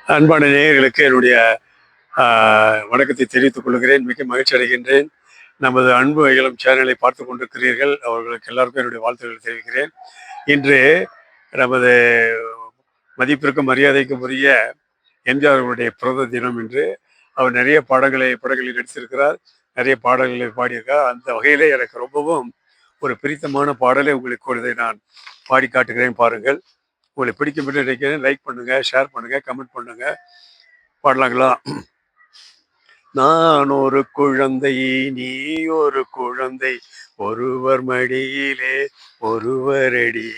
அன்பான நேயர்களுக்கு என்னுடைய வணக்கத்தை தெரிவித்துக் கொள்கிறேன். மிக்க மகிழ்ச்சி அடைகின்றேன். நமது அன்பு இளம் சேனலை பார்த்து கொண்டிருக்கிறீர்கள். அவர்களுக்கு எல்லாருக்கும் என்னுடைய வாழ்த்துக்களை தெரிவிக்கிறேன். இன்று நமது மதிப்பிற்கும் மரியாதைக்கும் உரிய எம்ஜிஆர் அவர்களுடைய பிறந்த தினம் என்று அவர் நிறைய படங்களில் நடித்திருக்கிறார். நிறைய பாடல்களை பாடியிருக்கார். அந்த வகையிலே எனக்கு ரொம்பவும் ஒரு பிடித்தமான பாடலை உங்களுக்கு இதை நான் பாடி காட்டுகிறேன், பாருங்கள். உங்களுக்கு பிடிக்கும் என்று நினைக்கிறேன். லைக் பண்ணுங்க, ஷேர் பண்ணுங்க, கமெண்ட் பண்ணுங்க. பாடலாங்களா? நான் ஒரு குழந்தை, நீ ஒரு குழந்தை, ஒருவர் மடியிலே ஒருவரடி,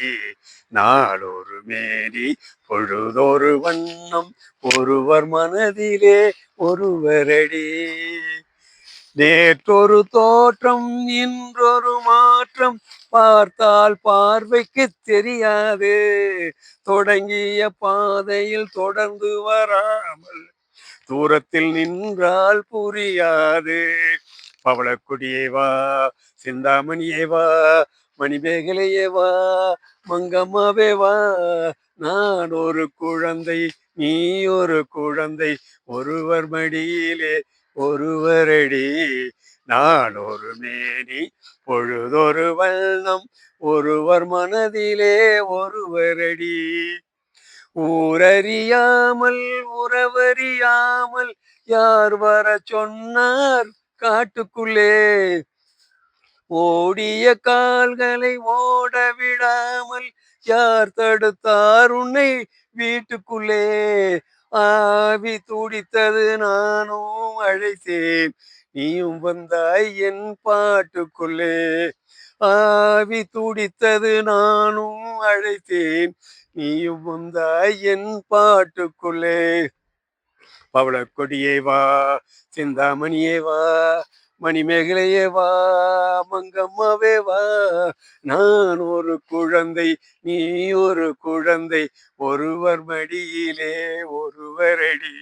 நாளொரு மேனி பொழுதொரு வண்ணம், ஒருவர் மனதிலே ஒருவரடி. நேற்றொரு தோற்றம் இன்றொரு மாற்றம், பார்த்தால் பார்வைக்கு தெரியாது, தொடங்கிய பாதையில் தொடர்ந்து வராமல் தூரத்தில் நின்றால் புரியாது. பவளக்குடியே வா, சிந்தாமணியே வா, மணிமேகலையே வா, மங்கம்மாவே வா. நான் ஒரு குழந்தை, நீ ஒரு குழந்தை, ஒருவர் மடியிலே ஒருவரடி, நான் ஒரு மேனி பொழுதொரு வண்ணம், ஒருவர் மனதிலே ஒருவரடி. ஊரறியாமல் உறவறியாமல் யார் வர சொன்னார் காட்டுக்குள்ளே, ஓடிய கால்களை ஓட விடாமல் யார் தடுத்தார் உன்னை வீட்டுக்குள்ளே. ஆவி துடித்தது நானும் அழைத்தேன், நீயும் வந்தாய் என் பாட்டுக்குள்ளே. ஆவி துடித்தது நானும் அழைத்தேன், நீயும் வந்தாய் என் பாட்டுக்குள்ளே. பவளக்கொடியே வா, சிந்தாமணியே வா, மணிமேகலையே வா, மங்கம்மாவே வா. நான் ஒரு குழந்தை, நீ ஒரு குழந்தை, ஒருவர் மடியிலே ஒருவரடி,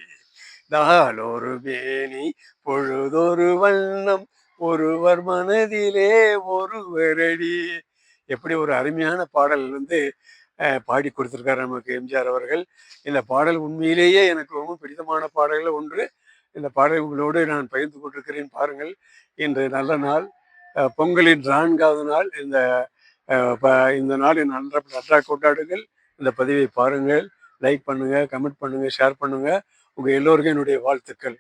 நாளொரு மேனி பொழுதொரு வண்ணம், ஒருவர் மனதிலே ஒருவரடி. எப்படி ஒரு அருமையான பாடல் பாடி கொடுத்திருக்காரு நமக்கு எம்ஜிஆர் அவர்கள். இந்த பாடல் உண்மையிலேயே எனக்கு ரொம்ப பிடித்தமான பாடல்கள் ஒன்று. இந்த பாடல் உங்களோடு நான் பகிர்ந்து கொண்டிருக்கிறேன், பாருங்கள். இன்று நல்ல நாள், பொங்கலின் 4வது நாள். இந்த நாளை நன்றாக கொண்டாடுங்கள். இந்த பதிவை பாருங்கள், லைக் பண்ணுங்க, கமெண்ட் பண்ணுங்க, ஷேர் பண்ணுங்க. உங்க எல்லோருக்கும் என்னுடைய வாழ்த்துக்கள்.